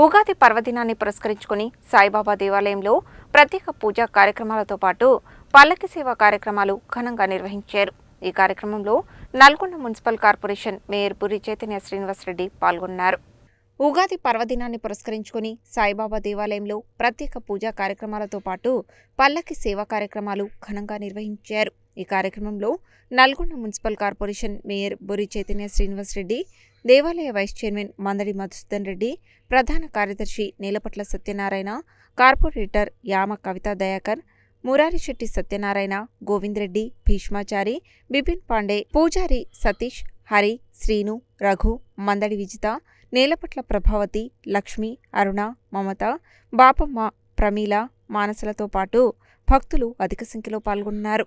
ఉగాది పర్వదినాన్ని పురస్కరించుకుని సాయిబాబా దేవాలయంలో ప్రత్యేక పూజా కార్యక్రమాలతో పాటు పల్లకి సేవ కార్యక్రమాలు ఘనంగా నిర్వహించారు. ఈ కార్యక్రమంలో Nalgonda municipal corporation mayor Burri Chaitanya Srinivas Reddy పాల్గొన్నారు. ఉగాది పర్వదినాన్ని పురస్కరించుకుని సాయిబాబా దేవాలయంలో ప్రత్యేక పూజా కార్యక్రమాలతో పాటు పల్లకి సేవా కార్యక్రమాలు ఘనంగా నిర్వహించారు. ఈ కార్యక్రమంలో Nalgonda municipal corporation mayor Burri Chaitanya Srinivas Reddy, దేవాలయ వైస్ చైర్మన్ మందడి మధుసూదన్ రెడ్డి, ప్రధాన కార్యదర్శి నేలపట్ల సత్యనారాయణ, కార్పొరేటర్ యామ కవితా దయాకర్, మురారిశెట్టి సత్యనారాయణ, గోవింద్ రెడ్డి, భీష్మాచారి, బిపిన్ పాండే, పూజారి సతీష్, హరి, శ్రీను, రఘు, మందడి విజిత, నేలపట్ల ప్రభావతి, లక్ష్మి, అరుణ, మమత, బాపమ్మ, ప్రమీల, మానసలతో పాటు భక్తులు అధిక సంఖ్యలో పాల్గొన్నారు.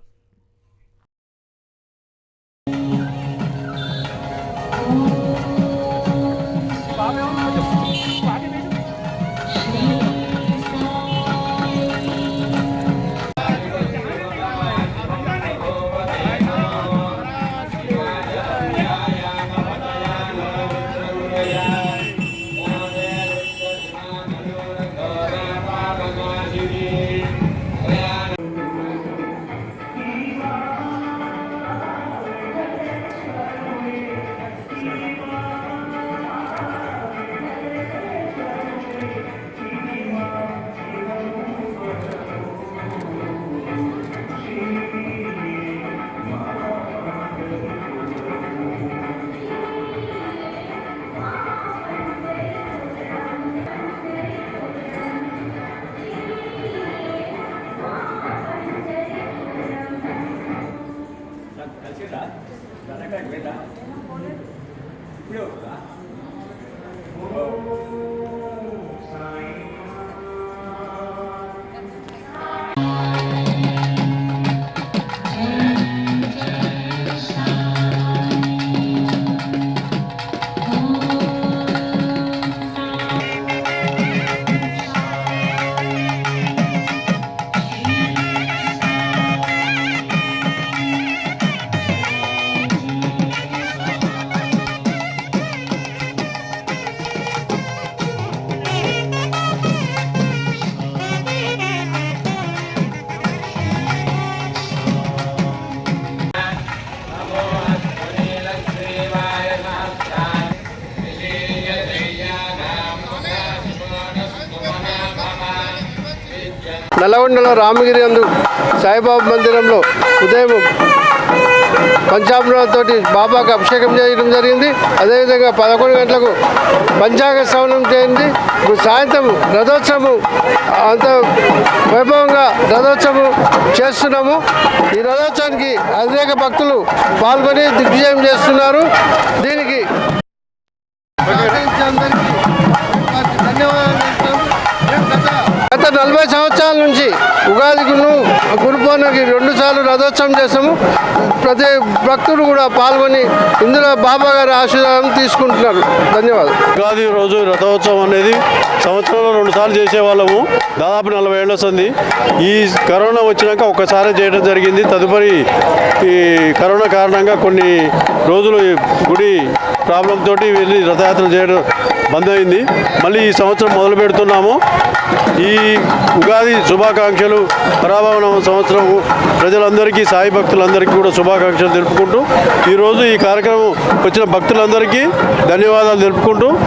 నల్లగొండలో రామగిరి అందు సాయిబాబా మందిరంలో ఉదయం పంచామృతాలతోటి బాబాకు అభిషేకం చేయడం జరిగింది. అదేవిధంగా 11 గంటలకు పంచాంగ శ్రవణం చేయండి. ఇప్పుడు సాయంత్రం రథోత్సవం అంత వైభవంగా రథోత్సవం చేస్తున్నాము. ఈ రథోత్సవానికి అనేక భక్తులు పాల్గొని దిగ్విజయం చేస్తున్నారు. దీనికి ధన్యవాదాలు. గత 40 సంవత్సరాల నుంచి ఉగాదికును గురు పౌర్ణమికి 2 సార్లు రథోత్సవం చేస్తాము. ప్రతి భక్తులు కూడా పాల్గొని ఇందులో బాబా గారి ఆశీర్వాదం తీసుకుంటున్నారు. ధన్యవాదాలు. ఉగాది రోజు రథోత్సవం అనేది సంవత్సరంలో 2 సార్లు చేసేవాళ్ళము. దాదాపు 40 ఏళ్ళు వస్తుంది. ఈ కరోనా వచ్చినాక ఒక్కసారి చేయడం జరిగింది. తదుపరి ఈ కరోనా కారణంగా కొన్ని రోజులు గుడి ప్రాబ్లం తోటి వెళ్ళి రథయాత్ర చేయడం బంద్ అయింది. మళ్ళీ ఈ సంవత్సరం మొదలు పెడుతున్నాము. ఈ ఉగాది శుభాకాంక్షలు, పరాభవన సంవత్సరం ప్రజలందరికీ, సాయి భక్తులందరికీ కూడా శుభాకాంక్షలు తెలుపుకుంటూ ఈరోజు ఈ కార్యక్రమం వచ్చిన భక్తులందరికీ ధన్యవాదాలు తెలుపుకుంటూ